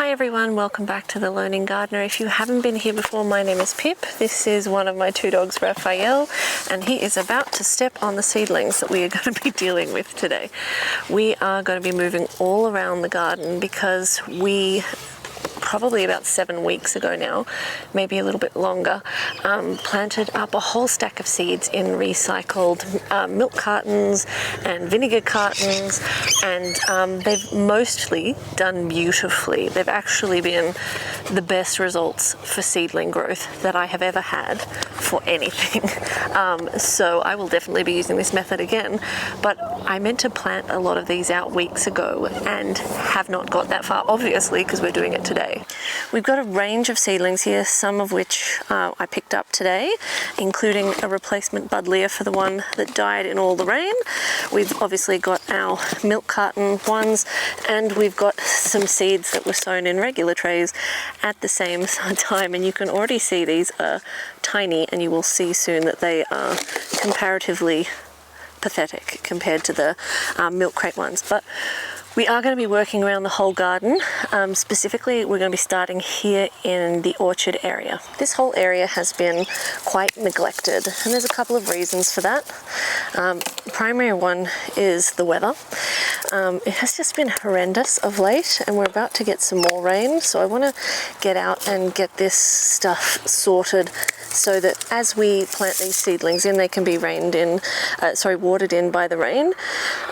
Hi everyone, welcome back to The Learning Gardener. If you haven't been here before, my name is Pip. This is one of my two dogs, Raphael, and he is about to step on the seedlings that we are going to be dealing with today. We are going to be moving all around the garden because we probably about 7 weeks ago now, maybe a little bit longer, planted up a whole stack of seeds in recycled milk cartons and vinegar cartons, and they've mostly done beautifully. They've actually been the best results for seedling growth that I have ever had for anything. So I will definitely be using this method again, but I meant to plant a lot of these out weeks ago and have not got that far, obviously, because we're doing it today. We've got a range of seedlings here, some of which I picked up today, including a replacement buddleia for the one that died in all the rain. We've obviously got our milk carton ones, and we've got some seeds that were sown in regular trays at the same time, and you can already see these are tiny, and you will see soon that they are comparatively pathetic compared to the milk crate ones. But we are going to be working around the whole garden. Specifically, we're going to be starting here in the orchard area. This whole area has been quite neglected, and there's a couple of reasons for that. The primary one is the weather. It has just been horrendous of late, and we're about to get some more rain, so I want to get out and get this stuff sorted so that as we plant these seedlings in, they can be watered in by the rain.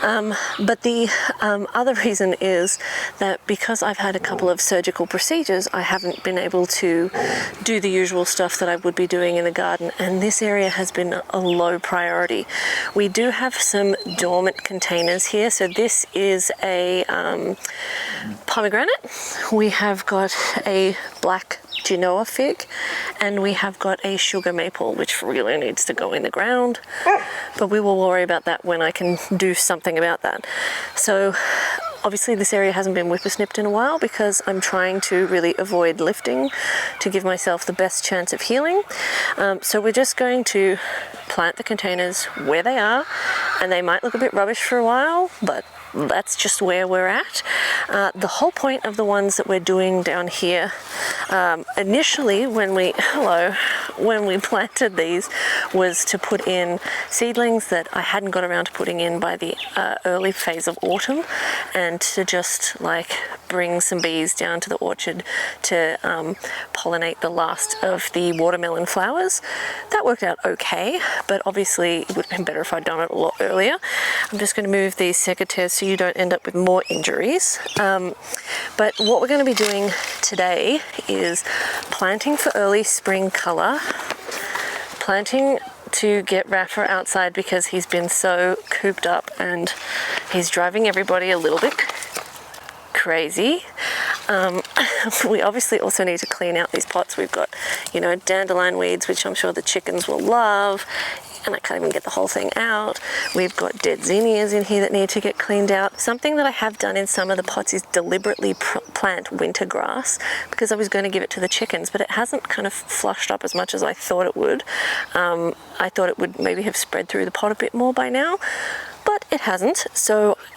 But the other reason is that because I've had a couple of surgical procedures, I haven't been able to do the usual stuff that I would be doing in the garden, and this area has been a low priority. We do have some dormant containers here. So this is a pomegranate. We have got a black Genoa fig, and we have got a sugar maple, which really needs to go in the ground, but we will worry about that when I can do something about that. So obviously this area hasn't been whippersnipped in a while because I'm trying to really avoid lifting to give myself the best chance of healing. So we're just going to plant the containers where they are, and they might look a bit rubbish for a while, but that's just where we're at. The whole point of the ones that we're doing down here, initially when we planted these, was to put in seedlings that I hadn't got around to putting in by the early phase of autumn, and to just like bring some bees down to the orchard to pollinate the last of the watermelon flowers. That worked out okay, but obviously it would have been better if I'd done it a lot earlier. I'm just going to move these secateurs so you don't end up with more injuries. But what we're going to be doing today is planting for early spring colour, planting to get Rafa outside because he's been so cooped up and he's driving everybody a little bit crazy. We obviously also need to clean out these pots. We've got, dandelion weeds, which I'm sure the chickens will love, and I can't even get the whole thing out. We've got dead zinnias in here that need to get cleaned out. Something that I have done in some of the pots is deliberately plant winter grass, because I was going to give it to the chickens, but it hasn't kind of flushed up as much as I thought it would. I thought it would maybe have spread through the pot a bit more by now, but it hasn't.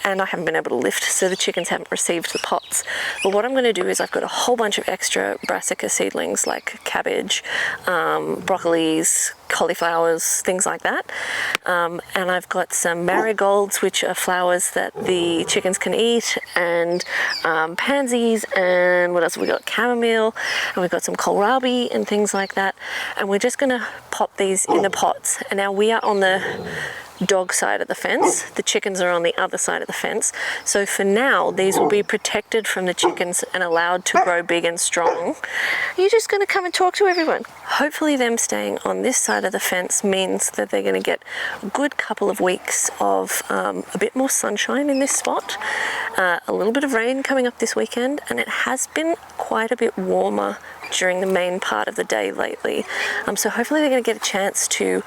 And I haven't been able to lift, so the chickens haven't received the pots. But what I'm going to do is I've got a whole bunch of extra brassica seedlings like cabbage, broccolis, cauliflowers, things like that. And I've got some marigolds, which are flowers that the chickens can eat, and pansies, and what else have we got? Chamomile, and we've got some kohlrabi and things like that. And we're just going to pop these in the pots. And now we are on the dog side of the fence. The chickens are on the other side of the fence. So for now, these will be protected from the chickens and allowed to grow big and strong. You're just going to come and talk to everyone. Hopefully them staying on this side of the fence means that they're going to get a good couple of weeks of a bit more sunshine in this spot, a little bit of rain coming up this weekend, and it has been quite a bit warmer during the main part of the day lately. So hopefully they're going to get a chance to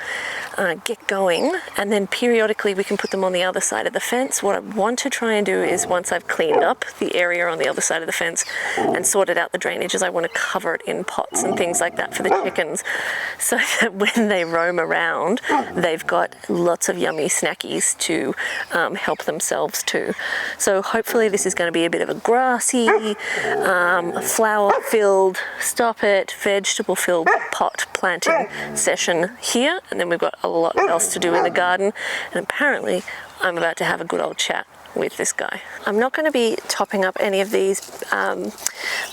get going, and then periodically we can put them on the other side of the fence. What I want to try and do is, once I've cleaned up the area on the other side of the fence and sorted out the drainages, I want to cover it in pots and things like that for the chickens, so that when they roam around, they've got lots of yummy snackies to help themselves too. So hopefully this is going to be a bit of a grassy, flower-filled, vegetable-filled pot planting session here, and then we've got a lot else to do in the garden, and apparently I'm about to have a good old chat with this guy. I'm not going to be topping up any of these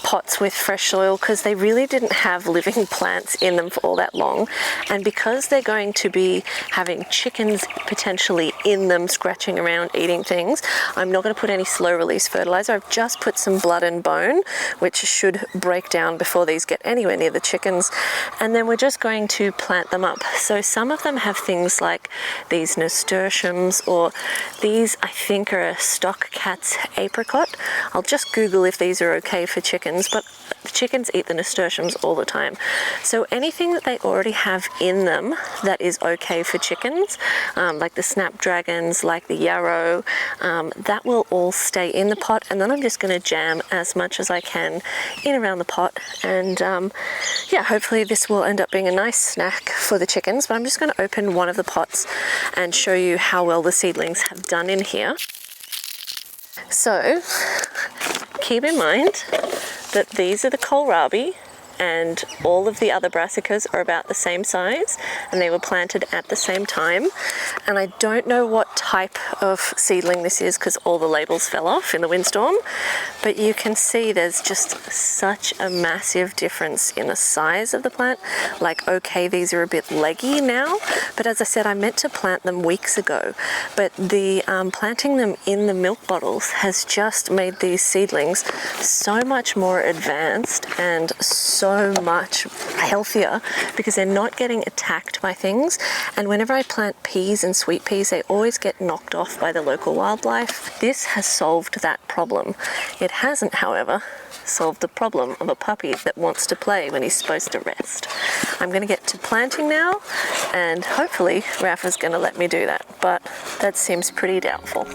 pots with fresh soil because they really didn't have living plants in them for all that long, and because they're going to be having chickens potentially in them scratching around eating things, I'm not going to put any slow release fertilizer. I've just put some blood and bone, which should break down before these get anywhere near the chickens, and then we're just going to plant them up. So some of them have things like these nasturtiums, or these I think are a stock cat's apricot. I'll just Google if these are okay for chickens, but the chickens eat the nasturtiums all the time. So anything that they already have in them that is okay for chickens, like the snapdragons, like the yarrow, that will all stay in the pot, and then I'm just going to jam as much as I can in around the pot, and yeah, hopefully this will end up being a nice snack for the chickens. But I'm just going to open one of the pots and show you how well the seedlings have done in here. So keep in mind that these are the kohlrabi, and all of the other brassicas are about the same size, and they were planted at the same time. And I don't know what type of seedling this is because all the labels fell off in the windstorm, but you can see there's just such a massive difference in the size of the plant. Like, okay, these are a bit leggy now, but as I said, I meant to plant them weeks ago, but the planting them in the milk bottles has just made these seedlings so much more advanced and so much healthier because they're not getting attacked by things. And whenever I plant peas and sweet peas, they always get knocked off by the local wildlife. This has solved that problem. It hasn't, however, solved the problem of a puppy that wants to play when he's supposed to rest. I'm going to get to planting now, and hopefully Rafa's going to let me do that, but that seems pretty doubtful.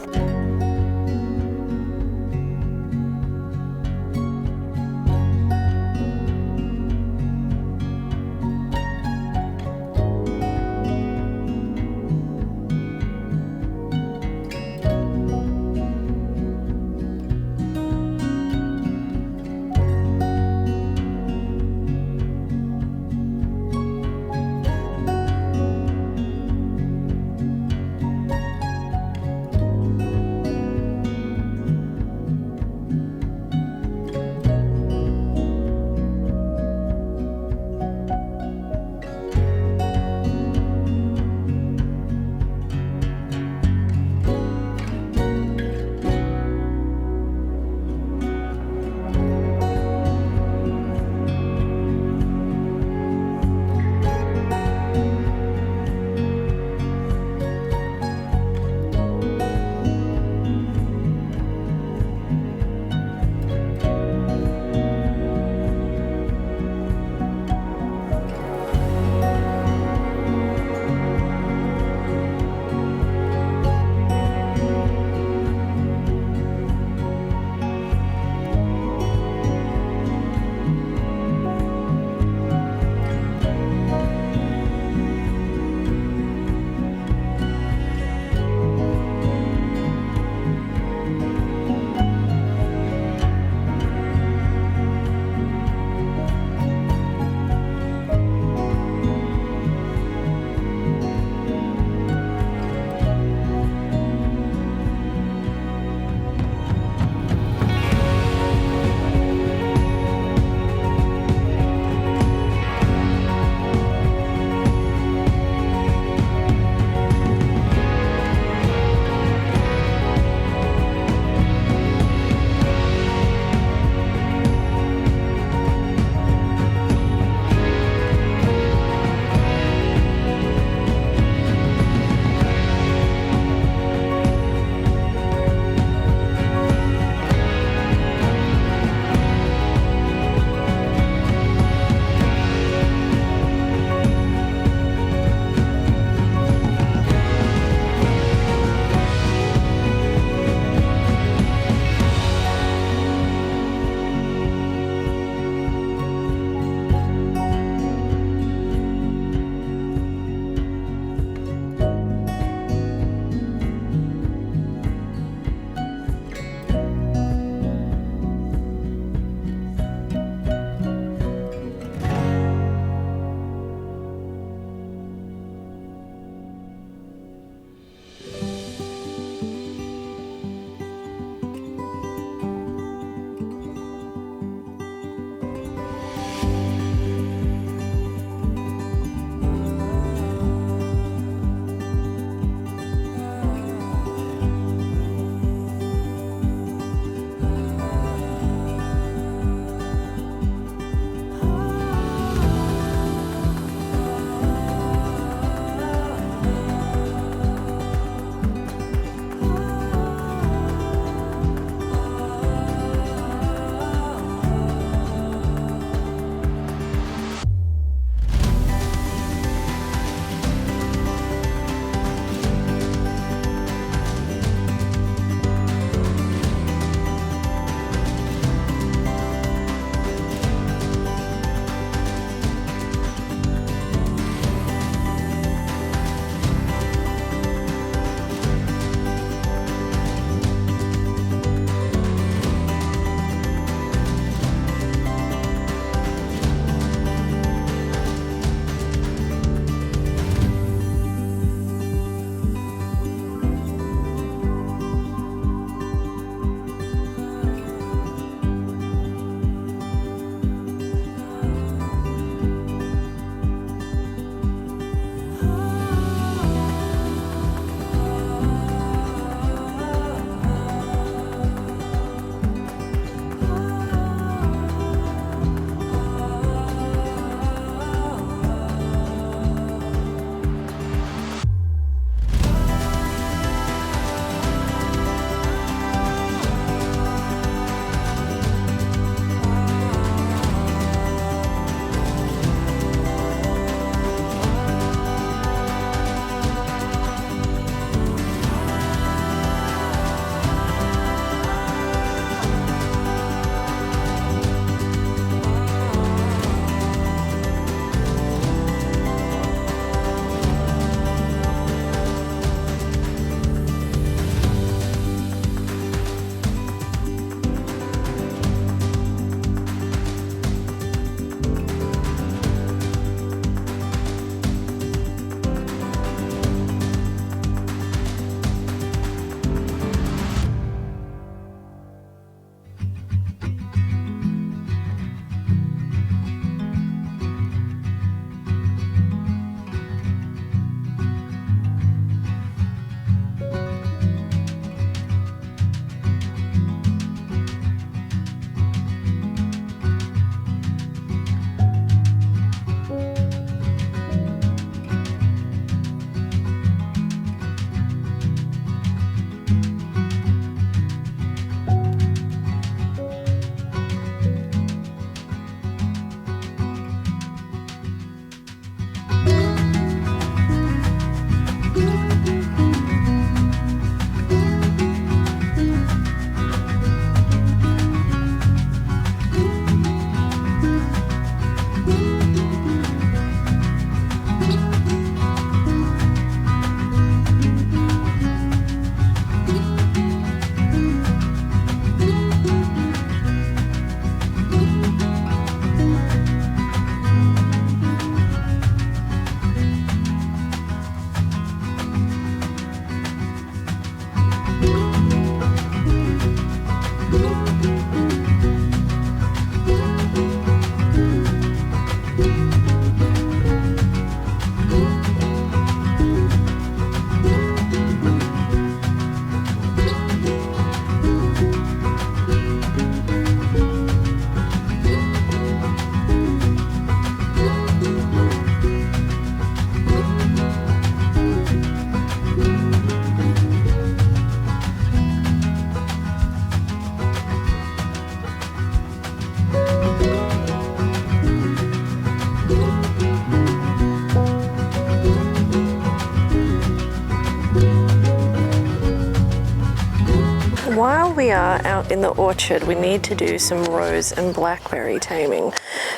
we are out in the orchard, we need to do some rose and blackberry taming,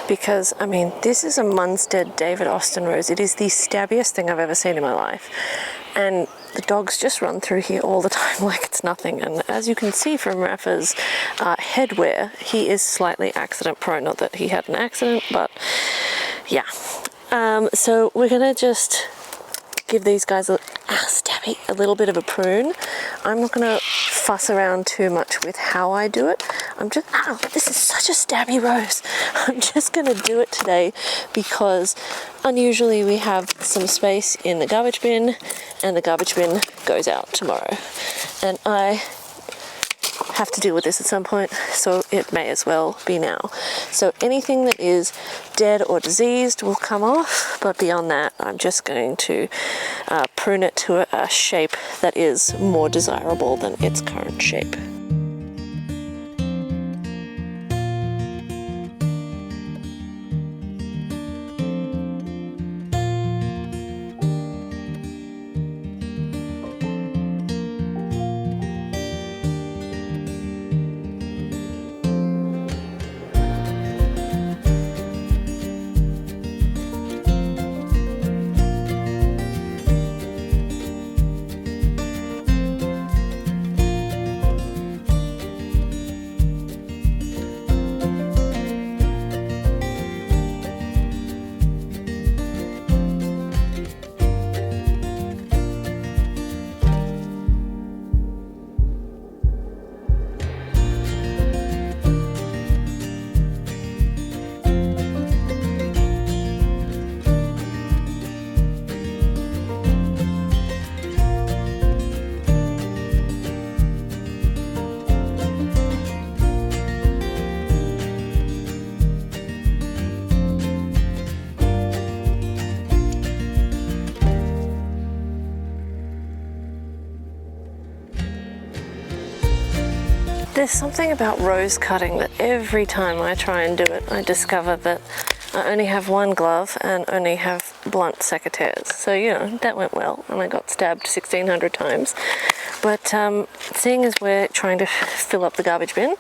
because I mean, this is a Munstead David Austin rose. It is the stabbiest thing I've ever seen in my life, and the dogs just run through here all the time like it's nothing. And as you can see from Rafa's headwear, he is slightly accident prone. Not that he had an accident, but yeah. So we're gonna just give these guys a little bit of a prune. I'm not gonna fuss around too much with how I do it. This is such a stabby rose. I'm just gonna do it today because unusually we have some space in the garbage bin, and the garbage bin goes out tomorrow. And I have to deal with this at some point, so it may as well be now. So anything that is dead or diseased will come off, but beyond that I'm just going to prune it to a shape that is more desirable than its current shape. There's something about rose cutting that every time I try and do it, I discover that I only have one glove and only have blunt secateurs. So, you know, that went well, and I got stabbed 1,600 times. But seeing as we're trying to fill up the garbage bin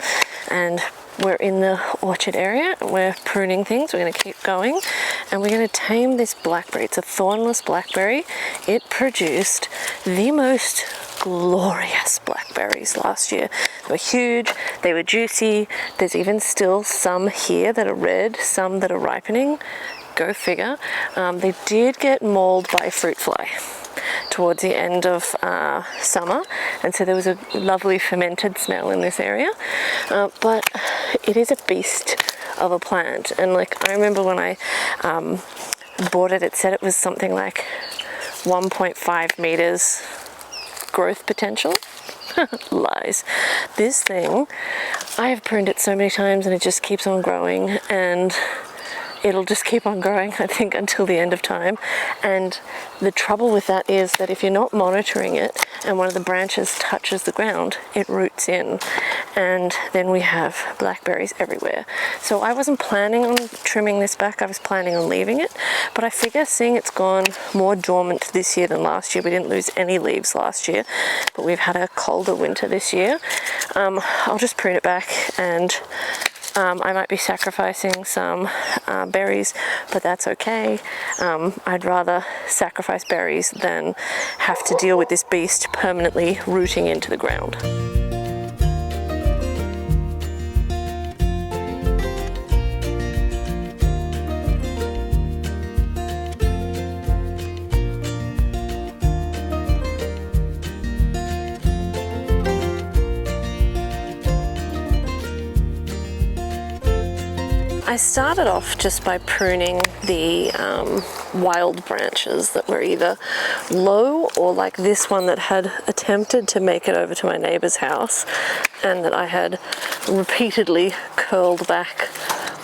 and we're in the orchard area, we're pruning things, we're going to keep going, and we're going to tame this blackberry. It's a thornless blackberry. It produced the most glorious blackberries last year. They were huge, they were juicy. There's even still some here that are red, some that are ripening. Go figure. They did get mauled by fruit fly towards the end of summer, and so there was a lovely fermented smell in this area, but it is a beast of a plant. And like, I remember when I bought it, it said it was something like 1.5 meters growth potential. Lies. This thing, I have pruned it so many times and it just keeps on growing, and it'll just keep on growing, I think, until the end of time. And the trouble with that is that if you're not monitoring it and one of the branches touches the ground, it roots in, and then we have blackberries everywhere. So I wasn't planning on trimming this back, I was planning on leaving it, but I figure seeing it's gone more dormant this year than last year, we didn't lose any leaves last year, but we've had a colder winter this year, I'll just prune it back, and I might be sacrificing some berries, but that's okay. I'd rather sacrifice berries than have to deal with this beast permanently rooting into the ground. I started off just by pruning the wild branches that were either low or like this one that had attempted to make it over to my neighbor's house and that I had repeatedly curled back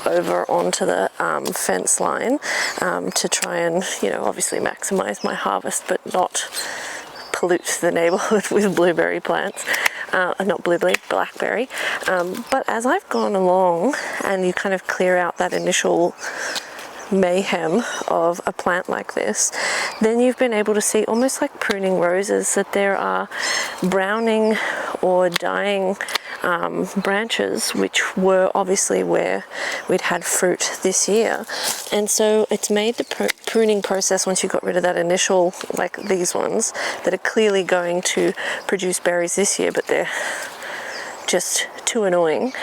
over onto the fence line to try and, you know, obviously maximize my harvest but not pollute the neighborhood with blueberry plants. Not blueberry, blackberry. But as I've gone along and you kind of clear out that initial mayhem of a plant like this, then you've been able to see, almost like pruning roses, that there are browning or dying branches, which were obviously where we'd had fruit this year. And so it's made the pruning process, once you got rid of that initial, like these ones, that are clearly going to produce berries this year, but they're just too annoying.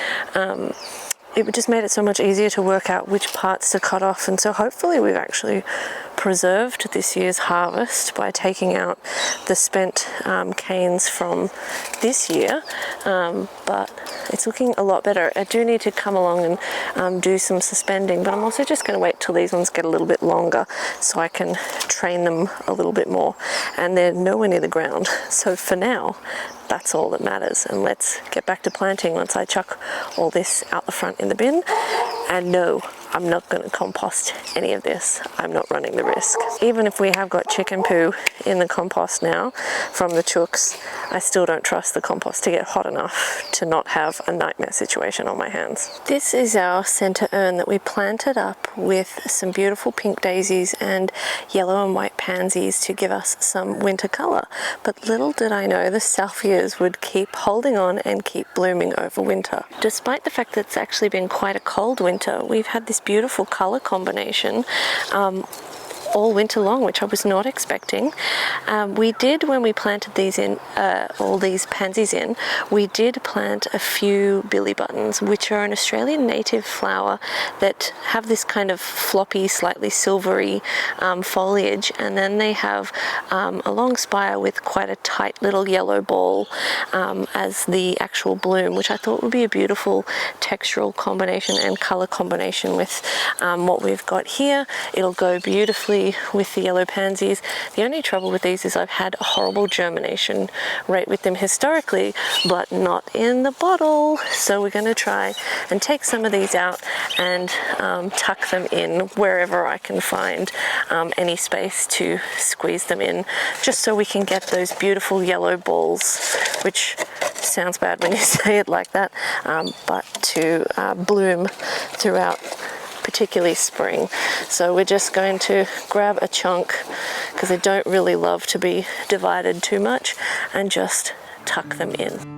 It just made it so much easier to work out which parts to cut off, and so hopefully we've actually preserved this year's harvest by taking out the spent canes from this year, but it's looking a lot better. I do need to come along and do some suspending, but I'm also just going to wait till these ones get a little bit longer so I can train them a little bit more, and they're nowhere near the ground. So for now, that's all that matters, and let's get back to planting once I chuck all this out the front in the bin. And no, I'm not going to compost any of this. I'm not running the risk. Even if we have got chicken poo in the compost now from the chooks, I still don't trust the compost to get hot enough to not have a nightmare situation on my hands. This is our center urn that we planted up with some beautiful pink daisies and yellow and white pansies to give us some winter color. But little did I know the salvias would keep holding on and keep blooming over winter. Despite the fact that it's actually been quite a cold winter, we've had this beautiful color combination all winter long, which I was not expecting. We did, when we planted these in, all these pansies in, we did plant a few billy buttons, which are an Australian native flower that have this kind of floppy, slightly silvery foliage, and then they have a long spire with quite a tight little yellow ball as the actual bloom, which I thought would be a beautiful textural combination and color combination with what we've got here. It'll go beautifully with the yellow pansies. The only trouble with these is I've had a horrible germination rate with them historically, but not in the bottle. So we're going to try and take some of these out and tuck them in wherever I can find any space to squeeze them in, just so we can get those beautiful yellow balls, which sounds bad when you say it like that, but to bloom throughout, particularly spring. So we're just going to grab a chunk, because they don't really love to be divided too much, and just tuck them in.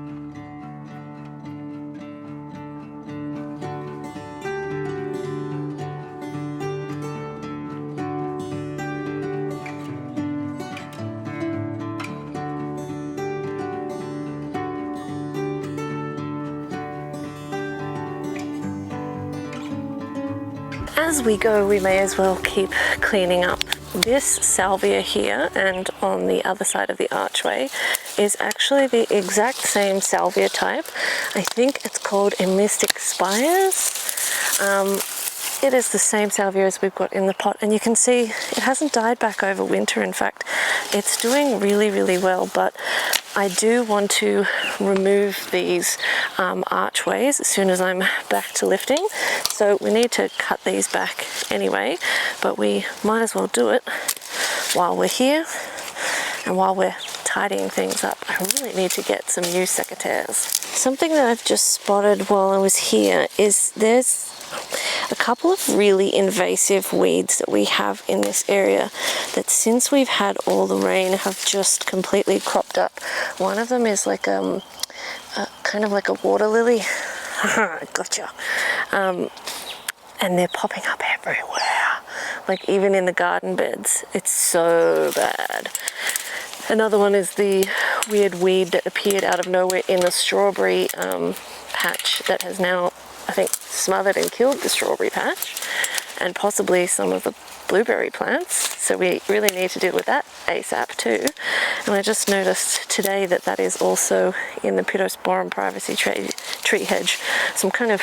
As we go, we may as well keep cleaning up. This salvia here and on the other side of the archway is actually the exact same salvia type. I think it's called a Mystic Spires. It is the same salvia as we've got in the pot, and you can see it hasn't died back over winter. In fact, it's doing really, really well, but I do want to remove these archways as soon as I'm back to lifting. So we need to cut these back anyway, but we might as well do it while we're here and while we're tidying things up. I really need to get some new secateurs. Something that I've just spotted while I was here is there's a couple of really invasive weeds that we have in this area that, since we've had all the rain, have just completely cropped up. One of them is like kind of like a water lily. Gotcha. And they're popping up everywhere, like even in the garden beds. It's so bad. Another one is the weird weed that appeared out of nowhere in the strawberry patch that has now, I think, smothered and killed the strawberry patch and possibly some of the blueberry plants. So we really need to deal with that ASAP too. And I just noticed today that that is also in the Pittosporum privacy tree hedge. So I'm kind of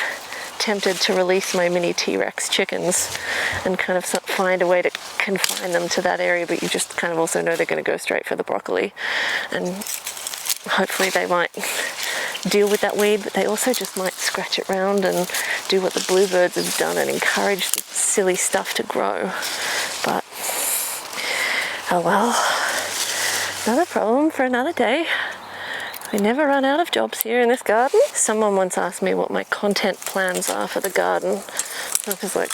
tempted to release my mini T-Rex chickens and kind of find a way to confine them to that area, but you just kind of also know they're going to go straight for the broccoli, and hopefully they might deal with that weed, but they also just might scratch it around and do what the bluebirds have done and encourage the silly stuff to grow. But oh well, another problem for another day. We never run out of jobs here in this garden. Someone once asked me what my content plans are for the garden. I was like,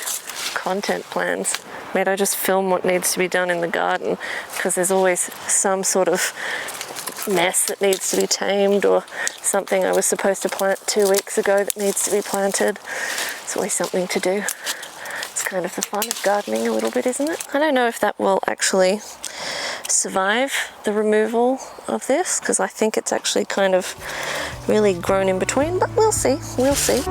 content plans? Mate, I just film what needs to be done in the garden, because there's always some sort of mess that needs to be tamed, or something I was supposed to plant 2 weeks ago that needs to be planted. It's always something to do. It's kind of the fun of gardening a little bit, isn't it? I don't know if that will actually survive the removal of this, because I think it's actually kind of really grown in between, but we'll see, we'll see.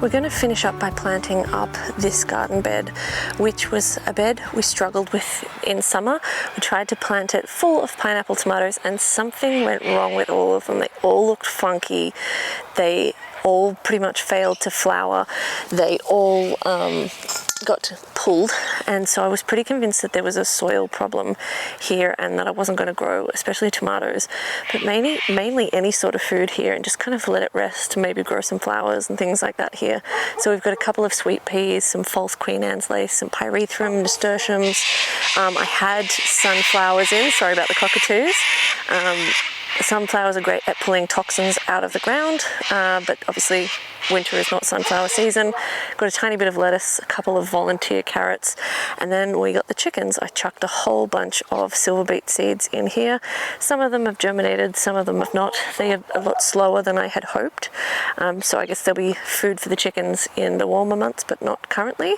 We're going to finish up by planting up this garden bed, which was a bed we struggled with in summer. We tried to plant it full of pineapple tomatoes and something went wrong with all of them. They all looked funky. They all pretty much failed to flower. They all got pulled, and so I was pretty convinced that there was a soil problem here and that I wasn't going to grow, especially tomatoes, but mainly any sort of food here, and just kind of let it rest, maybe grow some flowers and things like that here. So we've got a couple of sweet peas, some false Queen Anne's lace, some pyrethrum, nasturtiums. I had sunflowers in, sorry about the cockatoos. Sunflowers are great at pulling toxins out of the ground, but obviously winter is not sunflower season. Got a tiny bit of lettuce, a couple of volunteer carrots, and then we got the chickens. I chucked a whole bunch of silver beet seeds in here. Some of them have germinated, some of them have not. They are a lot slower than I had hoped, so I guess there'll be food for the chickens in the warmer months, but not currently.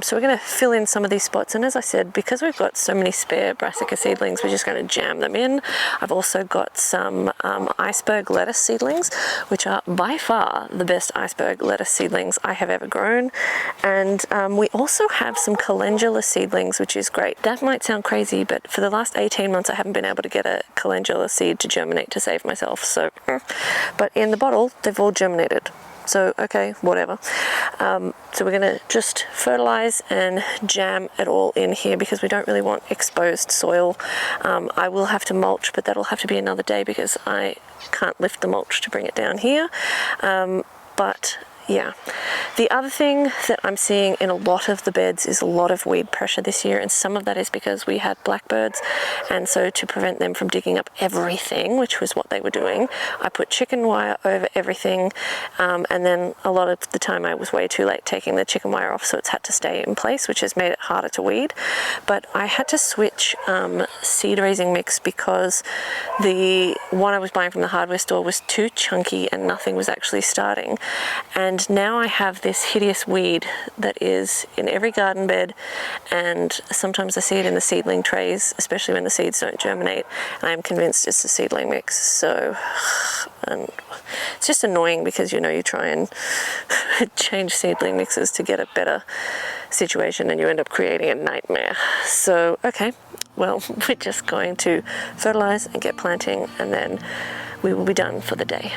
So we're going to fill in some of these spots, and as I said, because we've got so many spare brassica seedlings, we're just going to jam them in. I've also got some iceberg lettuce seedlings, which are by far the best iceberg lettuce seedlings I have ever grown, and we also have some calendula seedlings, which is great. That might sound crazy, but for the last 18 months I haven't been able to get a calendula seed to germinate to save myself, so but in the bottle they've all germinated. So, okay, whatever. So we're going to just fertilize and jam it all in here because we don't really want exposed soil. I will have to mulch, but that'll have to be another day because I can't lift the mulch to bring it down here. But yeah, the other thing that I'm seeing in a lot of the beds is a lot of weed pressure this year, and some of that is because we had blackbirds, and so to prevent them from digging up everything, which was what they were doing, I put chicken wire over everything, and then a lot of the time I was way too late taking the chicken wire off, so it's had to stay in place, which has made it harder to weed. But I had to switch seed raising mix because the one I was buying from the hardware store was too chunky and nothing was actually starting, and now I have this hideous weed that is in every garden bed, and sometimes I see it in the seedling trays, especially when the seeds don't germinate, and I'm convinced it's a seedling mix. So, and it's just annoying because, you know, you try and change seedling mixes to get a better situation and you end up creating a nightmare. So, okay, well, we're just going to fertilize and get planting, and then we will be done for the day.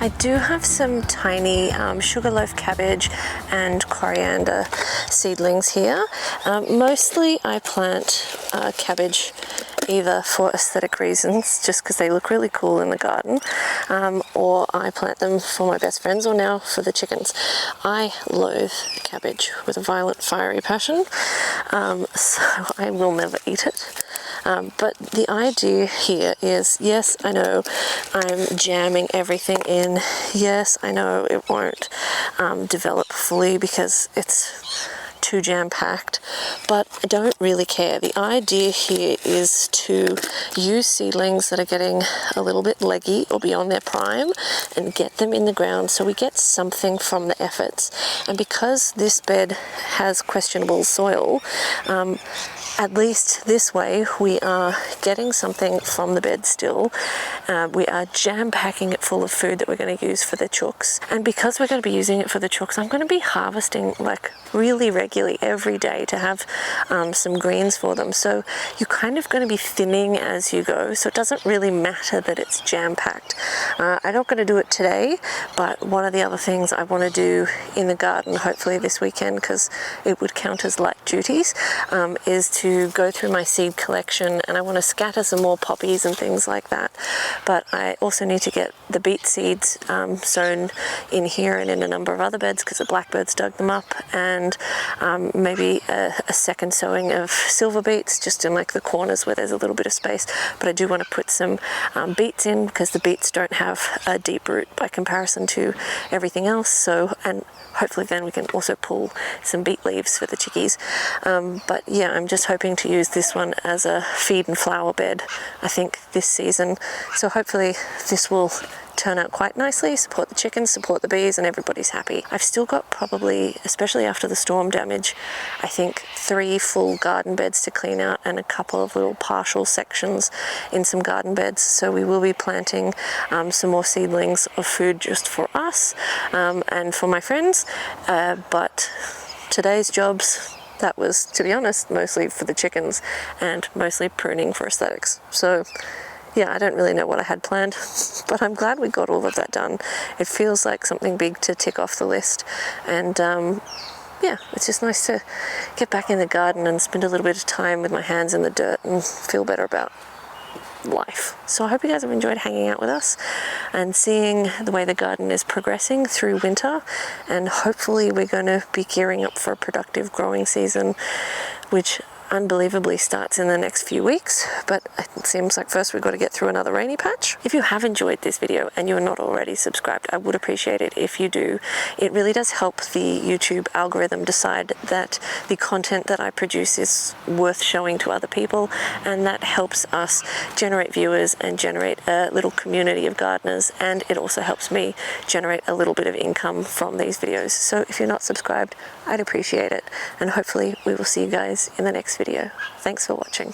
I do have some tiny sugarloaf cabbage and coriander seedlings here. Mostly I plant cabbage either for aesthetic reasons, just because they look really cool in the garden, or I plant them for my best friends, or now for the chickens. I loathe cabbage with a violent, fiery passion, so I will never eat it. But the idea here is, yes, I know I'm jamming everything in. Yes, I know it won't develop fully because it's too jam-packed, but I don't really care. The idea here is to use seedlings that are getting a little bit leggy or beyond their prime and get them in the ground so we get something from the efforts. And because this bed has questionable soil, at least this way we are getting something from the bed still. We are jam-packing it full of food that we're going to use for the chooks. And because we're going to be using it for the chooks, I'm going to be harvesting like really regularly every day to have some greens for them. So you're kind of going to be thinning as you go, so it doesn't really matter that it's jam-packed. I'm not going to do it today, but one of the other things I want to do in the garden, hopefully this weekend, because it would count as light duties, is to go through my seed collection, and I want to scatter some more poppies and things like that. But I also need to get the beet seeds sown in here and in a number of other beds because the blackbirds dug them up, and maybe a second sowing of silver beets just in like the corners where there's a little bit of space. But I do want to put some beets in because the beets don't have a deep root by comparison to everything else. So, and hopefully then we can also pull some beet leaves for the chickies. But yeah, I'm just hoping to use this one as a feed and flower bed, I think, this season. So hopefully this will turn out quite nicely, support the chickens, support the bees, and everybody's happy. I've still got probably, especially after the storm damage, I think 3 full garden beds to clean out and a couple of little partial sections in some garden beds. So we will be planting some more seedlings of food just for us and for my friends. But today's jobs, that was, to be honest, mostly for the chickens and mostly pruning for aesthetics. So yeah, I don't really know what I had planned, but I'm glad we got all of that done. It feels like something big to tick off the list. And yeah, it's just nice to get back in the garden and spend a little bit of time with my hands in the dirt and feel better about life. So I hope you guys have enjoyed hanging out with us and seeing the way the garden is progressing through winter, and hopefully we're going to be gearing up for a productive growing season, which unbelievably starts in the next few weeks, but it seems like first we've got to get through another rainy patch. If you have enjoyed this video and you're not already subscribed, I would appreciate it if you do. It really does help the YouTube algorithm decide that the content that I produce is worth showing to other people, and that helps us generate viewers and generate a little community of gardeners, and it also helps me generate a little bit of income from these videos. So if you're not subscribed, I'd appreciate it, and hopefully we will see you guys in the next video. Thanks for watching.